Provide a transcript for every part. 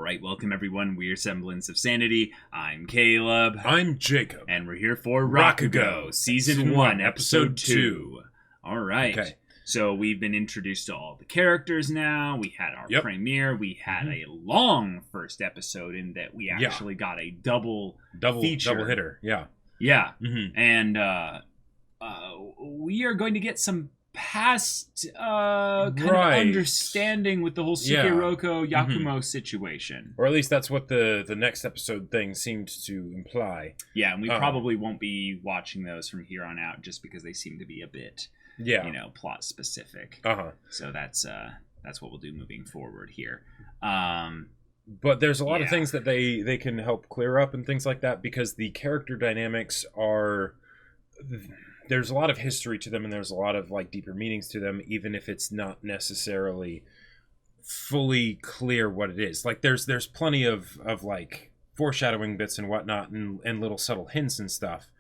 right, welcome everyone. We're Semblance of Sanity. I'm Caleb. I'm Jacob. And we're here for Rakugo, Season 1, Episode 2. All right. Okay. So we've been introduced to all the characters now. We had our premiere. We had a long first episode in that we actually got a double feature. Double hitter, yeah. Yeah. And we are going to get some past kind of understanding with the whole Sukeiroku Yakumo situation. Or at least that's what the next episode thing seemed to imply. Yeah, and we probably won't be watching those from here on out just because they seem to be a bit, plot specific. So that's what we'll do moving forward here. But there's a lot of things that they can help clear up and things like that because the character dynamics are... There's a lot of history to them and there's a lot of like deeper meanings to them, even if it's not necessarily fully clear what it is. Like there's plenty of like foreshadowing bits and whatnot and little subtle hints and stuff.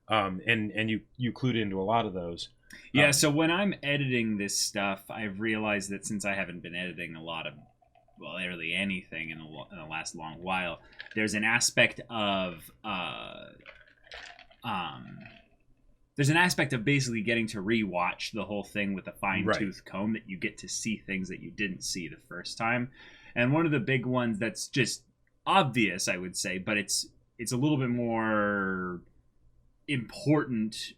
And you clued into a lot of those. Yeah, so when I'm editing this stuff, I've realized that since I haven't been editing a lot of, well, literally anything in the last long while, there's an aspect of there's an aspect of basically getting to rewatch the whole thing with a fine-tooth comb, that you get to see things that you didn't see the first time. And one of the big ones that's just obvious, I would say, but it's a little bit more important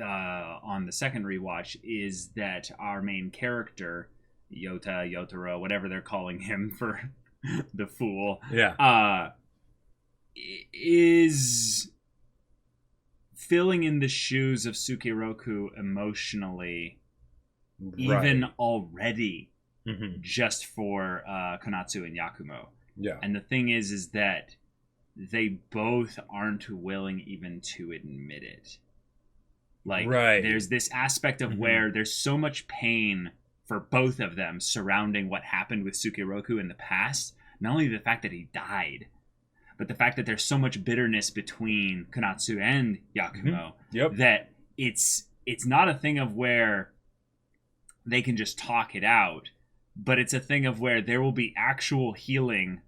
on the second rewatch, is that our main character, Yotaro, whatever they're calling him for the fool, is filling in the shoes of Sukeiroku emotionally, even already, just for Konatsu and Yakumo. Yeah. And the thing is that they both aren't willing even to admit it. Like, there's this aspect of where there's so much pain for both of them surrounding what happened with Sukeiroku in the past. Not only the fact that he died, but the fact that there's so much bitterness between Konatsu and Yakumo that it's not a thing of where they can just talk it out, but it's a thing of where there will be actual healing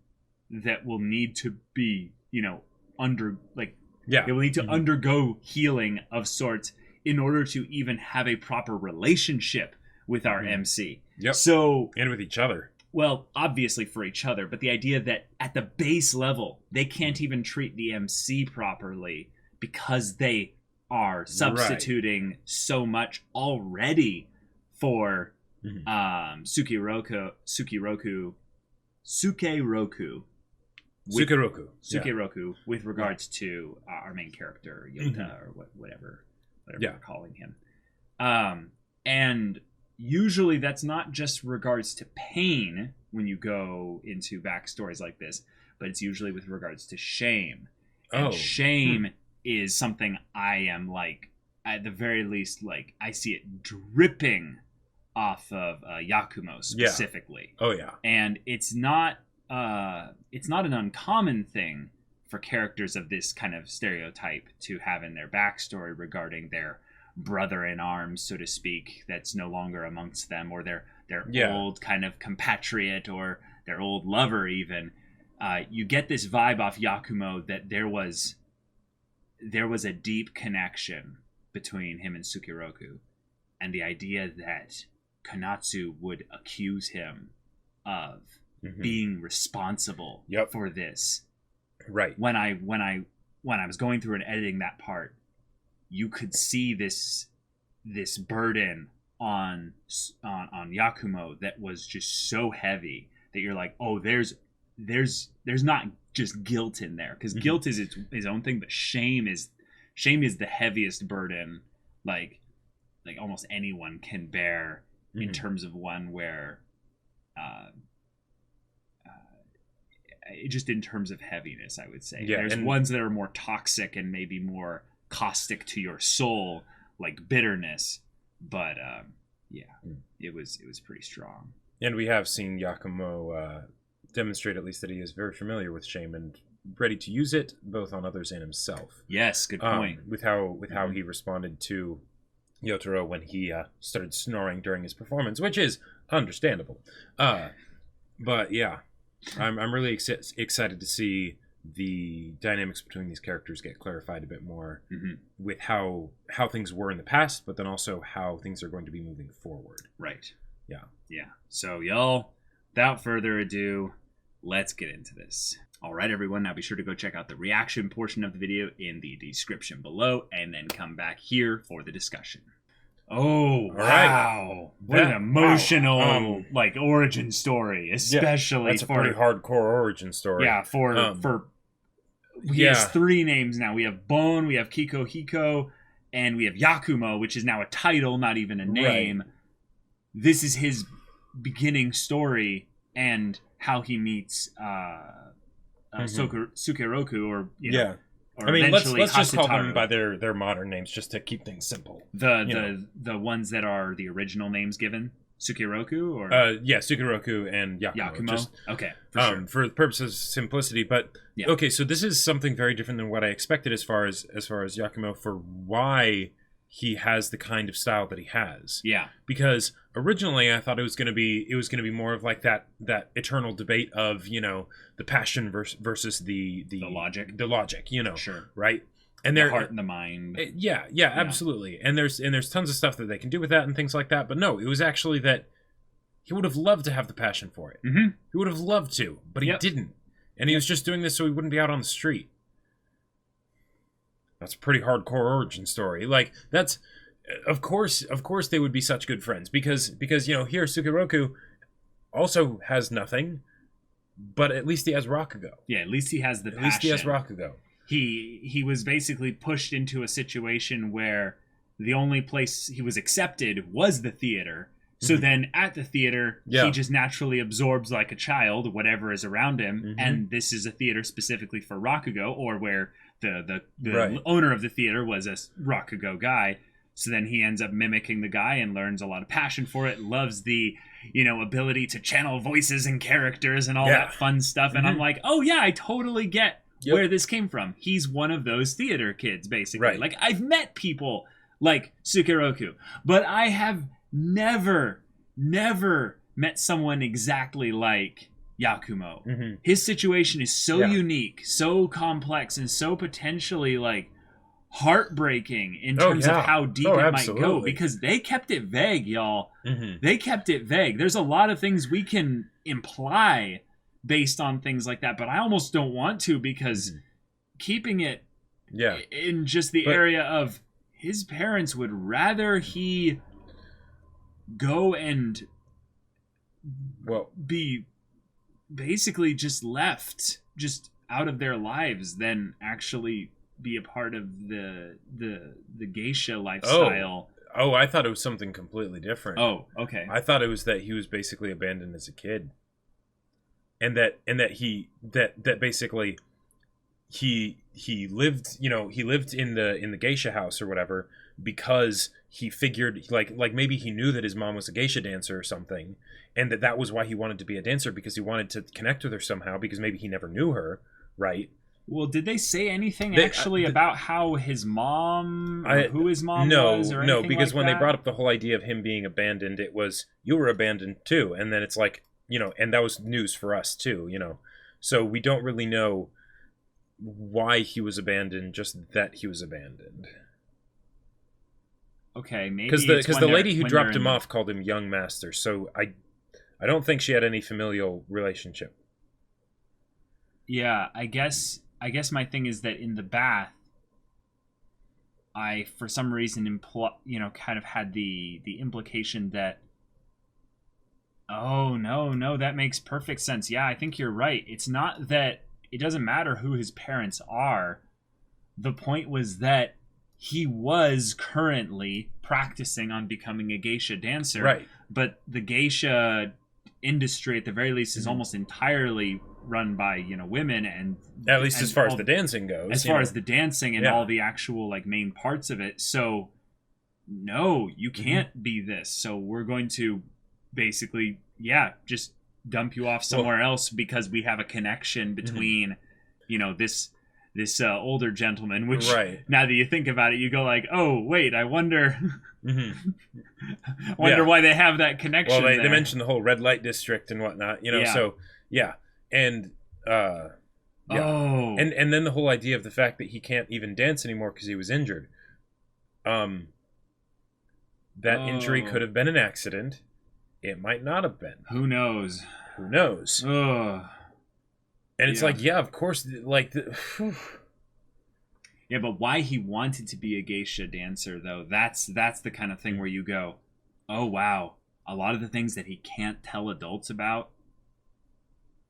that will need to be, they will need to undergo healing of sorts in order to even have a proper relationship with our MC. So, and with each other. Well, obviously for each other, but the idea that at the base level, they can't even treat the MC properly because they are substituting so much already for Sukeiroku with regards to our main character, Yota, or whatever we're calling him. And usually that's not just regards to pain when you go into backstories like this, but it's usually with regards to shame. And shame is something I am like, at the very least, like I see it dripping off of Yakumo specifically. And it's not an uncommon thing for characters of this kind of stereotype to have in their backstory regarding their brother in arms, so to speak, that's no longer amongst them, or their old kind of compatriot, or their old lover even. You get this vibe off Yakumo that there was a deep connection between him and Sukeiroku, and the idea that Konatsu would accuse him of being responsible for this. When I was going through and editing that part, you could see this burden on Yakumo that was just so heavy that you're like, oh, there's not just guilt in there, because guilt is its own thing, but shame is the heaviest burden like almost anyone can bear in terms of one where just in terms of heaviness, I would say. There's ones that are more toxic and maybe more caustic to your soul, like bitterness, but it was pretty strong. And we have seen Yakumo demonstrate at least that he is very familiar with shame and ready to use it both on others and himself. Yes, good point. With how he responded to Yotaro when he started snoring during his performance, which is understandable. But yeah. I'm really excited to see the dynamics between these characters get clarified a bit more with how things were in the past, but then also how things are going to be moving forward. Right. Yeah. So y'all, without further ado, let's get into this. All right, everyone. Now be sure to go check out the reaction portion of the video in the description below, and then come back here for the discussion. Oh, wow. What an emotional origin story, especially that's a pretty hardcore origin story. Yeah, he has 3 names now. We have Bone, we have Hiko, and we have Yakumo, which is now a title, not even a name. Right. This is his beginning story and how he meets Sukeroku, or or I mean, let's just call them by their modern names, just to keep things simple. The ones that are the original names given, Sukeroku, or Sukeroku and Yakumo. Okay, for sure. For the purposes of simplicity, but okay, so this is something very different than what I expected as far as Yakumo, for why he has the kind of style that he has. Yeah. Because originally I thought it was going to be more of like that eternal debate of, the passion versus the logic. The logic, Sure. Right? And the heart and the mind. Yeah, absolutely. And there's tons of stuff that they can do with that and things like that, but no, it was actually that he would have loved to have the passion for it. Mm-hmm. He would have loved to, but he didn't. And he was just doing this so he wouldn't be out on the street. That's a pretty hardcore origin story. Like, that's, of course they would be such good friends because here Sukeroku also has nothing, but at least he has Rakugo. Yeah, at least he has the passion. At least he has Rakugo. He was basically pushed into a situation where the only place he was accepted was the theater. So then at the theater, he just naturally absorbs like a child whatever is around him, and this is a theater specifically for Rakugo, or where the owner of the theater was a Rakugo guy. So then he ends up mimicking the guy and learns a lot of passion for it, loves the, ability to channel voices and characters and all that fun stuff. And I'm like, oh yeah, I totally get where this came from. He's one of those theater kids, basically. Right. Like, I've met people like Sukeroku, but I have never met someone exactly like Yakumo. His situation is so unique, so complex, and so potentially heartbreaking in terms of how deep it might go, because they kept it vague, y'all. They kept it vague. There's a lot of things we can imply based on things like that, but I almost don't want to, because keeping it in just the area of his parents would rather he go and be basically just left just out of their lives than actually be a part of the geisha lifestyle. Oh, I thought it was something completely different. Oh, okay. I thought it was that he was basically abandoned as a kid. And that basically he lived in the geisha house or whatever because he figured like maybe he knew that his mom was a geisha dancer or something, and that was why he wanted to be a dancer, because he wanted to connect with her somehow, because maybe he never knew her, right? Well, did they say anything about how his mom, or who his mom was, or anything No, because when that? they brought up the whole idea of him being abandoned, it was, you were abandoned too, and then it's like, and that was news for us too, so we don't really know why he was abandoned, just that he was abandoned. Okay, maybe because the lady who dropped him off called him young master, so I don't think she had any familial relationship. Yeah, I guess my thing is that in the bath, I for some reason kind of had the implication that, oh no, that makes perfect sense. Yeah, I think you're right. It's not that it doesn't matter who his parents are. The point was that he was currently practicing on becoming a geisha dancer. Right. But the geisha industry, at the very least, is almost entirely run by, women, and at least as far as the dancing goes. As far as the dancing and all the actual main parts of it. So no, you can't be this. So we're going to basically, just dump you off somewhere else because we have a connection between, this older gentleman, which now that you think about it, you go like, oh wait, I wonder why they have that connection. Well, they mentioned the whole red light district and whatnot, so And yeah. Oh. And then the whole idea of the fact that he can't even dance anymore because he was injured. That injury could have been an accident. It might not have been. Who knows? Who knows? Ugh. And it's like, yeah, of course, like... Yeah, but why he wanted to be a geisha dancer, though, that's the kind of thing where you go, oh, wow, a lot of the things that he can't tell adults about,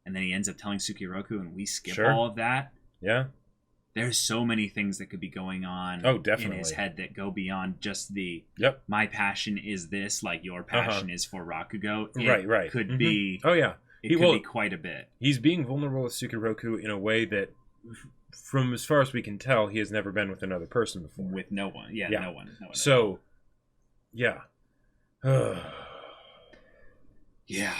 and then he ends up telling Sukiroku, and we skip all of that. Yeah. There's so many things that could be going on in his head that go beyond just the, my passion is this, like your passion is for Rakugo. It could be... Oh, yeah. It could be quite a bit. He's being vulnerable with Sukiroku in a way that... From as far as we can tell, he has never been with another person before. With no one. Yeah. No one. So, yeah. Yeah.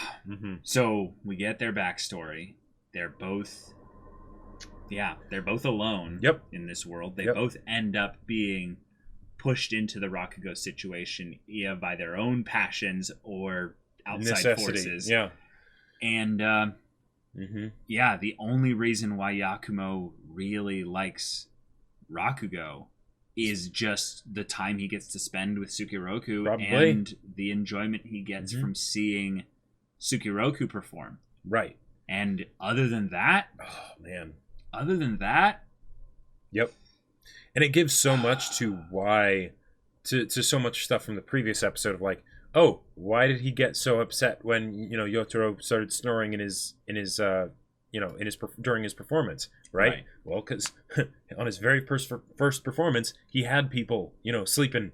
So, we get their backstory. They're both alone in this world. They both end up being pushed into the Rakugo situation either by their own passions or outside forces. Yeah. And, the only reason why Yakumo really likes Rakugo is just the time he gets to spend with Sukiroku and the enjoyment he gets from seeing Sukiroku perform. Right. And other than that... Oh, man. Other than that... Yep. And it gives so much to why... To so much stuff from the previous episode of like, oh, why did he get so upset when, Yotaro started snoring during his performance, right? Well, because on his very first performance, he had people, sleeping,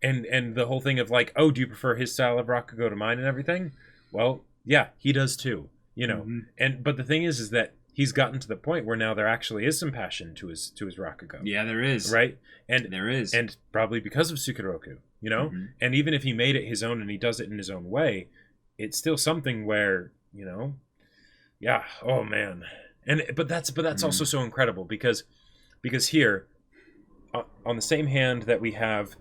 and the whole thing of like, oh, do you prefer his style of Rakugo to mine and everything? Well, yeah, he does too, but the thing is that he's gotten to the point where now there actually is some passion to his Rakugo. Yeah, there is. Right? And there is. And probably because of Sukiroku, And even if he made it his own and he does it in his own way, it's still something where, yeah, oh man. But that's also so incredible because here on the same hand that we have,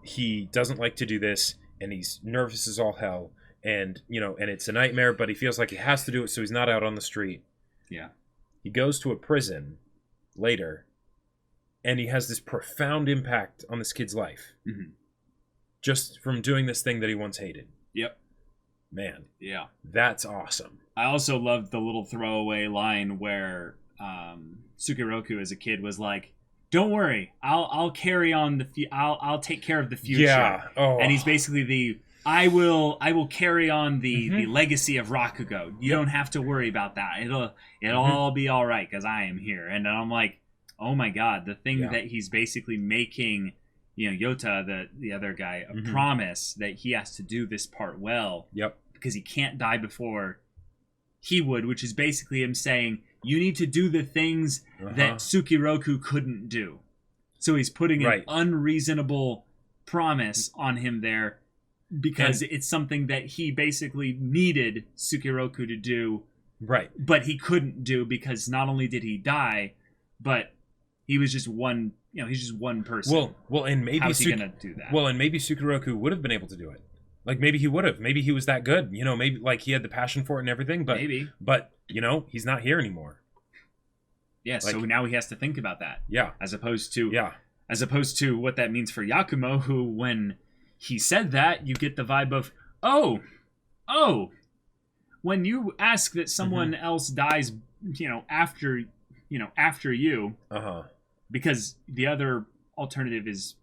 he doesn't like to do this and he's nervous as all hell and and it's a nightmare, but he feels like he has to do it so he's not out on the street. Yeah. He goes to a prison later and he has this profound impact on this kid's life. Just from doing this thing that he once hated. Yep. Man. Yeah. That's awesome. I also loved the little throwaway line where Sukiroku as a kid was like, "Don't worry, I'll carry on I'll take care of the future." Yeah. Oh. And he's basically I will carry on the legacy of Rakugo. You don't have to worry about that. It'll all be all right because I am here. And I'm like, oh my god, the thing that he's basically making, Yota, the other guy, a promise that he has to do this part well. Yep. Because he can't die before he would, which is basically him saying, you need to do the things that Sukiroku couldn't do. So he's putting an unreasonable promise on him there because it's something that he basically needed Sukiroku to do. Right. But he couldn't do because not only did he die, but he was just one, he's just one person. Well, and maybe how's he gonna do that? Well, and maybe Sukiroku would have been able to do it. Like maybe he would have. Maybe he was that good. Maybe like he had the passion for it and everything. But maybe. But he's not here anymore. Yeah. So now he has to think about that. Yeah. As opposed to what that means for Yakumo, who when he said that, you get the vibe of oh, when you ask that someone else dies, after you, because the other alternative is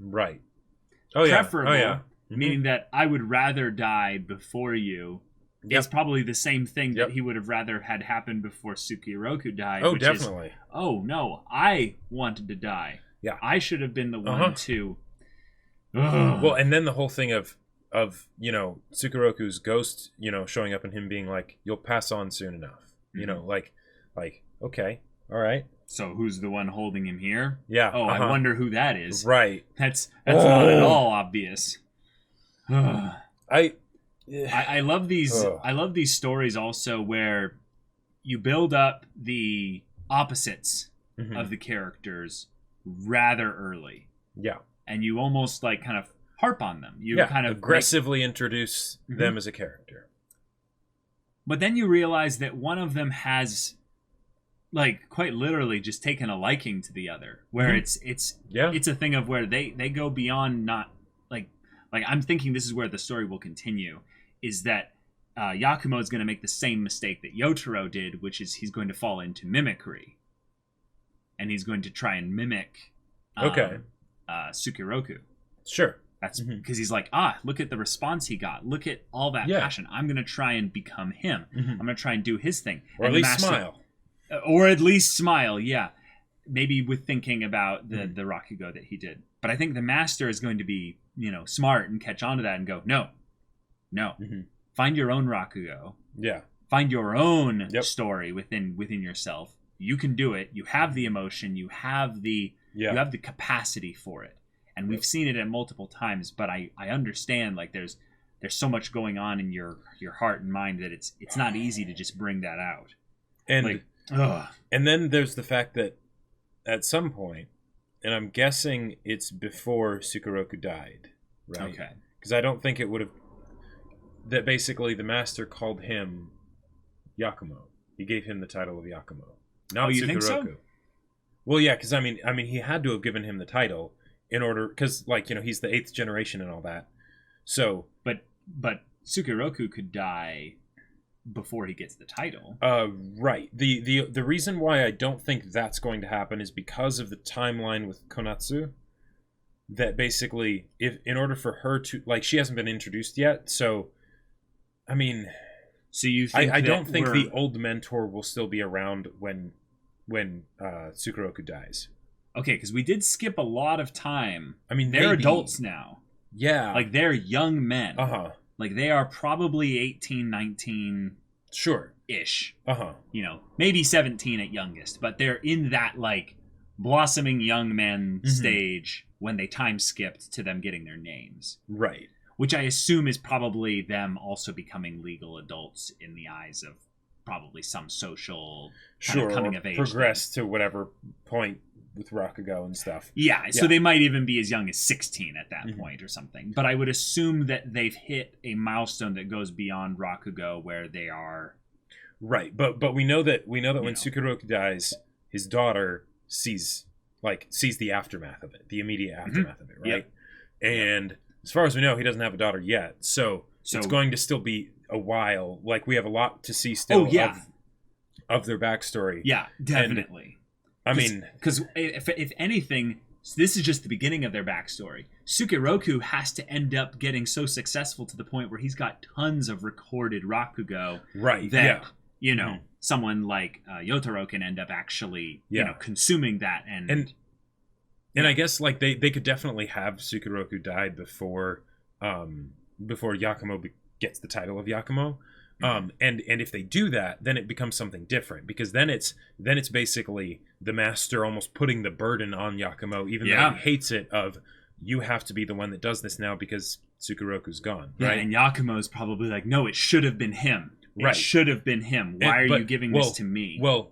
preferable. Meaning that I would rather die before you. It's probably the same thing that he would have rather had happen before Sukiroku died. Oh, definitely. No, I wanted to die. Yeah. I should have been the one to... Well, and then the whole thing of Sukiroku's ghost, showing up and him being like, you'll pass on soon enough. Like, okay, all right. So who's the one holding him here? Yeah. Oh, I wonder who that is. Right. That's not at all obvious. I love these. I love these stories also where you build up the opposites of the characters rather early. Yeah, and you almost like kind of harp on them. You kind of aggressively introduce them as a character. But then you realize that one of them has, like, quite literally just taken a liking to the other, where it's a thing of where they go beyond not like I'm thinking this is where the story will continue, is that Yakumo is going to make the same mistake that Yotaro did, which is he's going to fall into mimicry, and he's going to try and mimic Sukeroku. Sure. That's because he's like, look at the response he got. Look at all that passion. I'm going to try and become him. I'm going to try and do his thing. Or at least smile. Or at least smile, yeah. Maybe with thinking about the Rakugo that he did. But I think the master is going to be, smart and catch on to that and go, no. Find your own Rakugo. Yeah. Find your own story within yourself. You can do it. You have the emotion. You have the capacity for it. And we've seen it at multiple times, but I understand, like, there's so much going on in your heart and mind that it's not easy to just bring that out. And and then there's the fact that at some point, and I'm guessing it's before Sukeroku died, right? Okay. Because I don't think it would have. That basically the master called him Yakumo. He gave him the title of Yakumo, not you Sukeroku. think so? Well, yeah, because I mean, he had to have given him the title in order, because he's the 8th generation and all that. So, but Sukeroku could die before he gets the title. Right. The reason why I don't think that's going to happen is because of the timeline with Konatsu. That basically, in order for her to, like, she hasn't been introduced yet, so I mean, so you think I don't think the old mentor will still be around when Sukeroku dies. Okay, because we did skip a lot of time. I mean, they're adults now. Yeah. Like, they're young men. Uh-huh. Like, they are probably 18, 19... Sure-ish. Uh-huh. Maybe 17 at youngest. But they're in that, like, blossoming young men stage when they time skipped to them getting their names. Right. Which I assume is probably them also becoming legal adults in the eyes of probably some social kind of coming of age. Progress to whatever point with Rakugo and stuff. Yeah, so they might even be as young as 16 at that point or something. But I would assume that they've hit a milestone that goes beyond Rakugo where they are... Right, but we know that when Sukeroku dies, his daughter sees the aftermath of it, the immediate aftermath of it, right? Yep. And as far as we know, he doesn't have a daughter yet. So it's going to still be a while. Like, we have a lot to see still of their backstory. Yeah, definitely. Because if anything, this is just the beginning of their backstory. Sukeroku has to end up getting so successful to the point where he's got tons of recorded Rakugo. Right. That, someone like Yotaro can end up actually, consuming that. And I guess, like, they could definitely have Sukeroku die before Yakumo gets the title of Yakumo. And if they do that, then it becomes something different, because then it's basically the master almost putting the burden on Yakumo, even though he hates it, of, you have to be the one that does this now because Sukeroku's gone, right? And Yakumo's probably like, no, it should have been him. It should have been him. Why are you giving this to me? Well,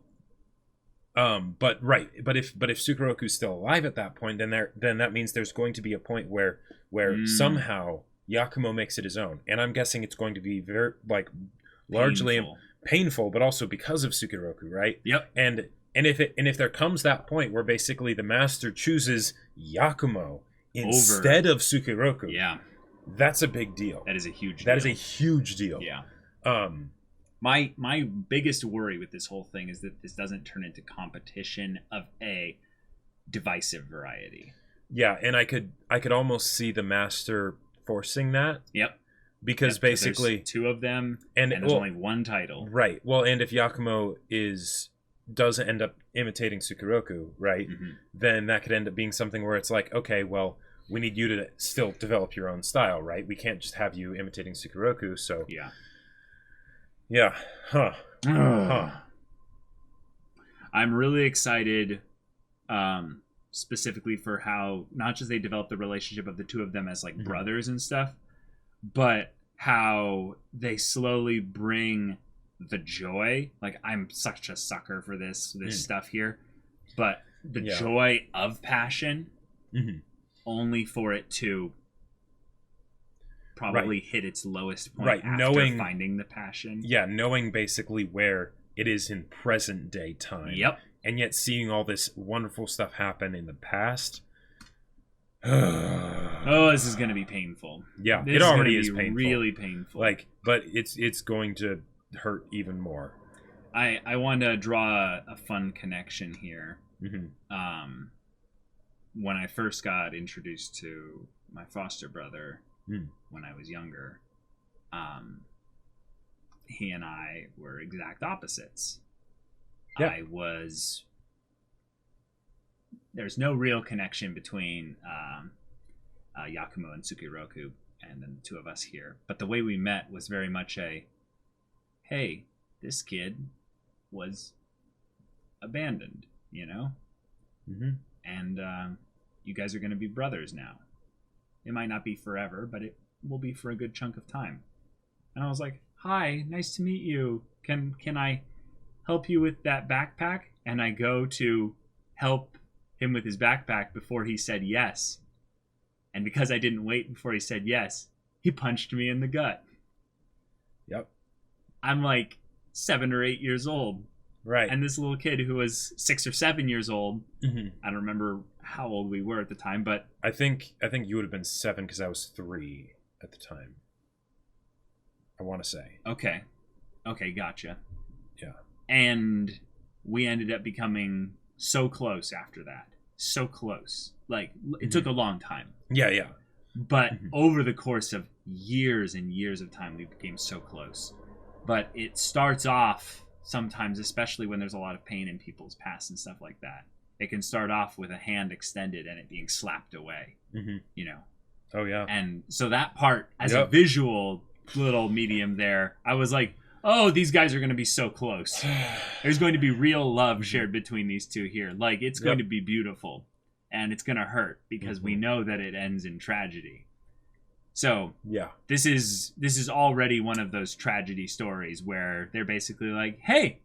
but if Sukeroku's still alive at that point, then that means there's going to be a point where somehow Yakumo makes it his own, and I'm guessing it's going to be very, like, largely painful, but also because of Sukeroku, right? Yep. And if there comes that point where basically the master chooses Yakumo instead of Sukeroku, that's a big deal. That is a huge deal. That is a huge deal. Yeah. My biggest worry with this whole thing is that this doesn't turn into competition of a divisive variety. Yeah, and I could almost see the master forcing that. Yep. Because basically there's two of them and there's only one title. Right. Well, and if Yakumo does end up imitating Sukeroku, right, then that could end up being something where it's like, okay, well, we need you to still develop your own style, right? We can't just have you imitating Sukeroku, so... Yeah. Huh. I'm really excited, specifically for how not just they develop the relationship of the two of them as, like, brothers and stuff, but how they slowly bring the joy. Like, I'm such a sucker for this stuff here, but the joy of passion, only for it to probably hit its lowest point right. after finding the passion. Yeah, knowing basically where it is in present day time. Yep. And yet seeing all this wonderful stuff happen in the past. Oh, this is going to be painful. Yeah, this it already is painful. Really painful. Like, but it's going to hurt even more. I want to draw a fun connection here. Mm-hmm. When I first got introduced to my foster brother when I was younger, he and I were exact opposites. Yeah. There's no real connection between Yakumo and Sukiroku and then the two of us here. But the way we met was very much hey, this kid was abandoned, you know? Mm-hmm. And you guys are going to be brothers now. It might not be forever, but it will be for a good chunk of time. And I was like, hi, nice to meet you. Can I help you with that backpack? And I go to help him with his backpack before he said yes. And because I didn't wait before he said yes, he punched me in the gut. Yep. I'm like 7 or 8 years old. Right. And this little kid who was 6 or 7 years old, mm-hmm. I don't remember how old we were at the time, but I think you would have been 7 because I was 3 at the time. I want to say. Okay, gotcha. Yeah. And we ended up becoming so close after that. So close. Like, it took a long time. Yeah. But over the course of years and years of time, we became so close. But it starts off sometimes, especially when there's a lot of pain in people's past and stuff like that. It can start off with a hand extended and it being slapped away, you know? Oh, yeah. And so that part, as a visual little medium there, I was like, oh, these guys are going to be so close. There's going to be real love shared between these two here. Like, it's going to be beautiful. And it's going to hurt because we know that it ends in tragedy. So yeah, this is already one of those tragedy stories where they're basically like, hey,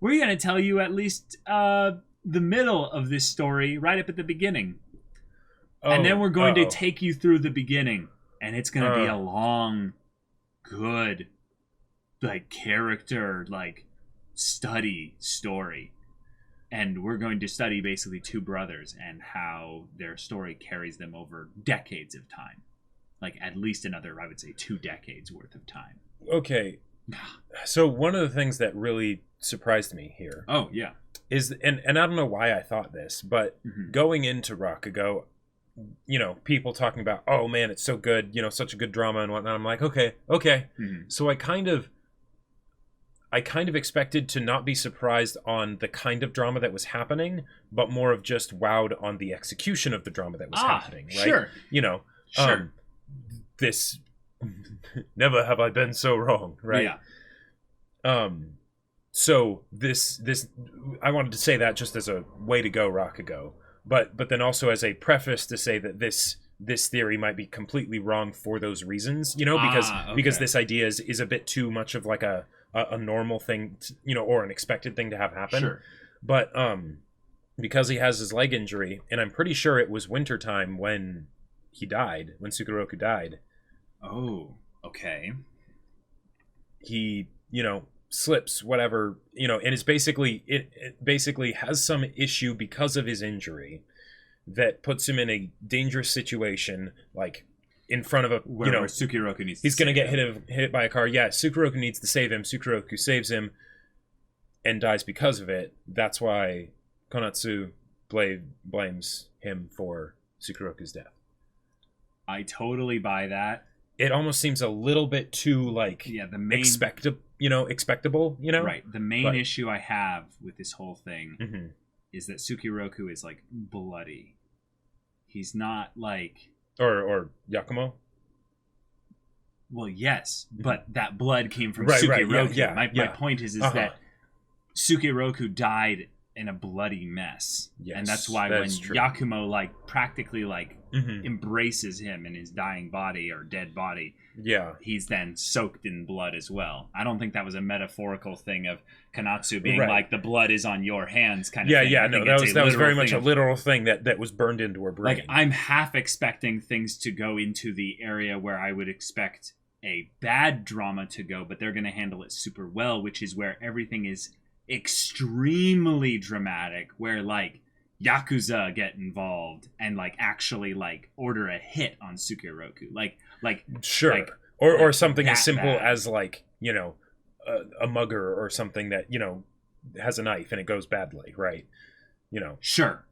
we're going to tell you at least the middle of this story right up at the beginning. And then we're going to take you through the beginning. And it's going to be a long, good, like, character, like, study story. And we're going to study basically two brothers and how their story carries them over decades of time. Like, at least another, I would say, 2 decades worth of time. Okay. So one of the things that really surprised me here. Oh, yeah. Is, and I don't know why I thought this, but going into Rakugo, you know, people talking about, oh man, it's so good, you know, such a good drama and whatnot. I'm like, okay. So I kind of expected to not be surprised on the kind of drama that was happening, but more of just wowed on the execution of the drama that was happening, right? Sure. You know, sure. This never have I been so wrong, right? Yeah. So this I wanted to say that just as a way to go, Rakugo, but then also as a preface to say that this theory might be completely wrong for those reasons, you know, because this idea is a bit too much of like a normal thing, you know, or an expected thing to have happen. Sure. But because he has his leg injury, and I'm pretty sure it was wintertime when he died, when Sukiroku died. Oh, okay. He, you know, slips, whatever, you know, and it's basically, it basically has some issue because of his injury that puts him in a dangerous situation, like in front of a, you know, Sukiroku needs he's going to get hit by a car. Yeah, Sukiroku needs to save him. Sukiroku saves him and dies because of it. That's why Konatsu blames him for Sukiroku's death. I totally buy that. It almost seems a little bit too, like, the main, expectable, you know? Right. The main issue I have with this whole thing is that Sukiroku is, like, bloody. He's not, like... Or Yakumo? Well, yes, but that blood came from Sukiroku. Yeah, my point is that Sukiroku died in a bloody mess. Yes, and that's why when Yakumo like practically like embraces him in his dying body or dead body, he's then soaked in blood as well. I don't think that was a metaphorical thing of Konatsu being like the blood is on your hands kind of thing. No, that was very much a literal thing that was burned into her brain. Like I'm half expecting things to go into the area where I would expect a bad drama to go, but they're going to handle it super well, which is where everything is extremely dramatic, where like Yakuza get involved and like actually like order a hit on Sukiroku, like sure, like, or something as simple bad. as like, you know, a mugger or something that, you know, has a knife and it goes badly, right? You know, sure,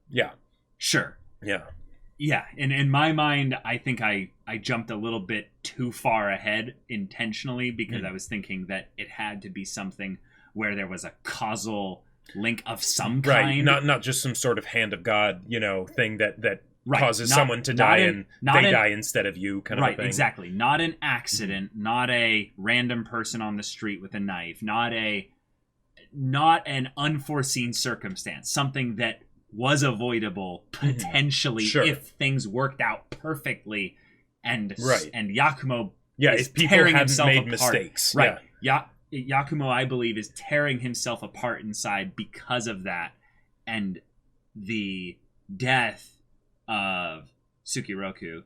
yeah, and in my mind I think I jumped a little bit too far ahead intentionally, because I was thinking that it had to be something where there was a causal link of some kind. Not just some sort of hand of God, you know, thing that causes someone to die and they die instead of you kind of thing. Right, exactly. Not an accident, not a random person on the street with a knife, not an unforeseen circumstance, something that was avoidable potentially if things worked out perfectly, and Yakumo is if people tearing hadn't himself made apart. Mistakes. Right. Yakumo, I believe, is tearing himself apart inside because of that, and the death of Sukiroku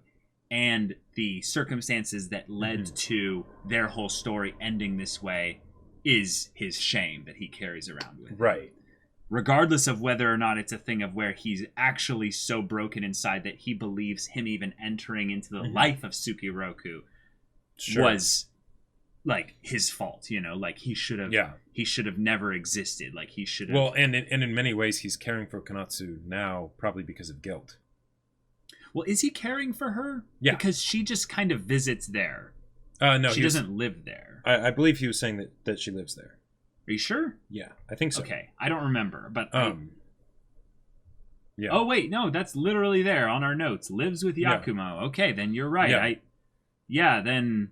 and the circumstances that led to their whole story ending this way is his shame that he carries around with him. Right. Regardless of whether or not it's a thing of where he's actually so broken inside that he believes him even entering into the life of Sukiroku was like his fault, you know, like he should have never existed, like he should have. Well, and in many ways he's caring for Konatsu now probably because of guilt. Well, is he caring for her? Yeah, because she just kind of visits there. No, she doesn't live there. I believe he was saying that she lives there. Are you sure? Yeah, I think so. Okay, I don't remember, but yeah. Oh wait, no, that's literally there on our notes. Lives with Yakumo. Yeah. Okay, then you're right. Then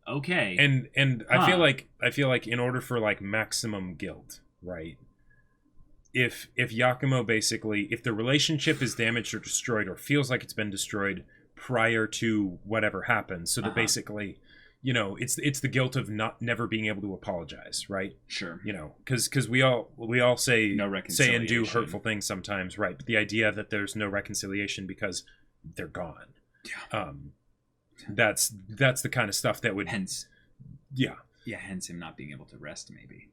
okay. And I feel like in order for like maximum guilt, right? If Yakumo basically, if the relationship is damaged or destroyed or feels like it's been destroyed prior to whatever happens, so that basically, you know, it's the guilt of never being able to apologize, right? Sure. You know, because we all say and do hurtful things sometimes, right? But the idea that there's no reconciliation because they're gone, that's the kind of stuff that would hence him not being able to rest, maybe.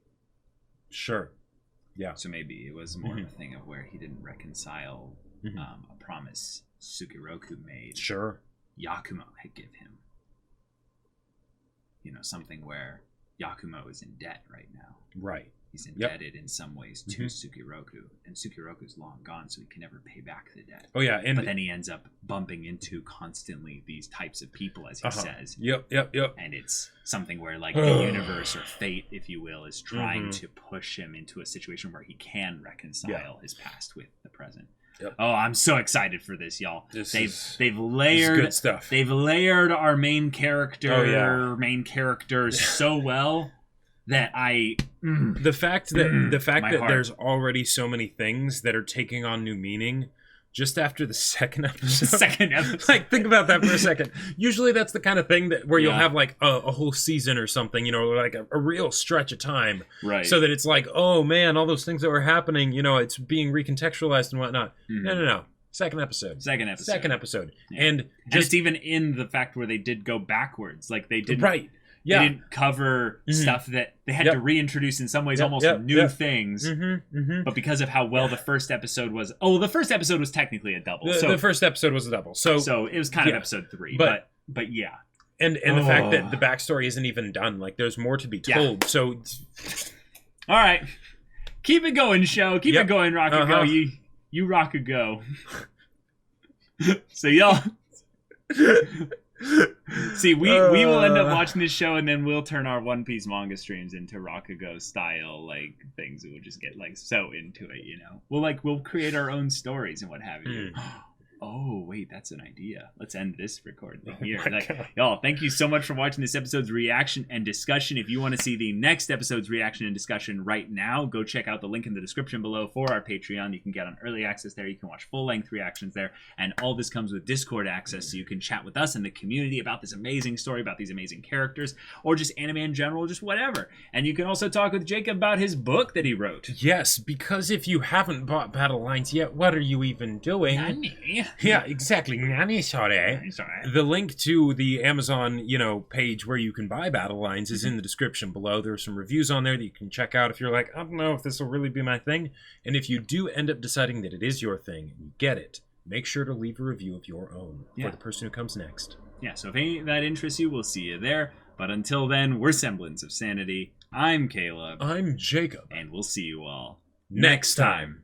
Sure. Yeah. So maybe it was more of a thing of where he didn't reconcile a promise Sukiroku made. Sure. Yakumo had give him. You know, something where Yakumo is in debt right now. Right. He's indebted in some ways to Sukiroku, and Sukiroku's long gone, so he can never pay back the debt. Oh yeah, but then he ends up bumping into constantly these types of people, as he says. Yep. And it's something where, like, the universe or fate, if you will, is trying to push him into a situation where he can reconcile his past with the present. Yep. Oh, I'm so excited for this, y'all. They've layered good stuff. They've layered our main characters so well that the fact that there's already so many things that are taking on new meaning just after the second episode. Like, think about that for a second. Usually that's the kind of thing that where you'll have like a whole season or something, you know, like a real stretch of time, right? So that it's like, oh man, all those things that were happening, you know, it's being recontextualized and whatnot. No. Second episode. Yeah. And just even in the fact where they did go backwards, like they did right. Yeah. They didn't cover stuff that they had to reintroduce in some ways, almost new things. But because of how well the first episode was... Oh, the first episode was technically a double. The first episode was a double. So it was kind of episode 3. But yeah. And the fact that the backstory isn't even done. Like, there's more to be told. So... All right. Keep it going, show. Keep it going, Rakugo. You Rakugo. So y'all... See, we will end up watching this show, and then we'll turn our One Piece manga streams into Rakugo style like things. We'll just get like so into it, you know. We'll create our own stories and what have you. Oh, wait, that's an idea. Let's end this recording here. Oh my God. Y'all, thank you so much for watching this episode's reaction and discussion. If you want to see the next episode's reaction and discussion right now, go check out the link in the description below for our Patreon. You can get on early access there. You can watch full-length reactions there. And all this comes with Discord access, so you can chat with us in the community about this amazing story, about these amazing characters, or just anime in general, just whatever. And you can also talk with Jacob about his book that he wrote. Yes, because if you haven't bought Battle Lines yet, what are you even doing? Nani? Yeah, exactly. Nani, sorry. Sorry. The link to the Amazon, page where you can buy Battle Lines is in the description below. There are some reviews on there that you can check out if you're like, I don't know if this will really be my thing. And if you do end up deciding that it is your thing and you get it, make sure to leave a review of your own for the person who comes next. Yeah, so if any of that interests you, we'll see you there. But until then, we're Semblance of Sanity. I'm Caleb. I'm Jacob. And we'll see you all next time.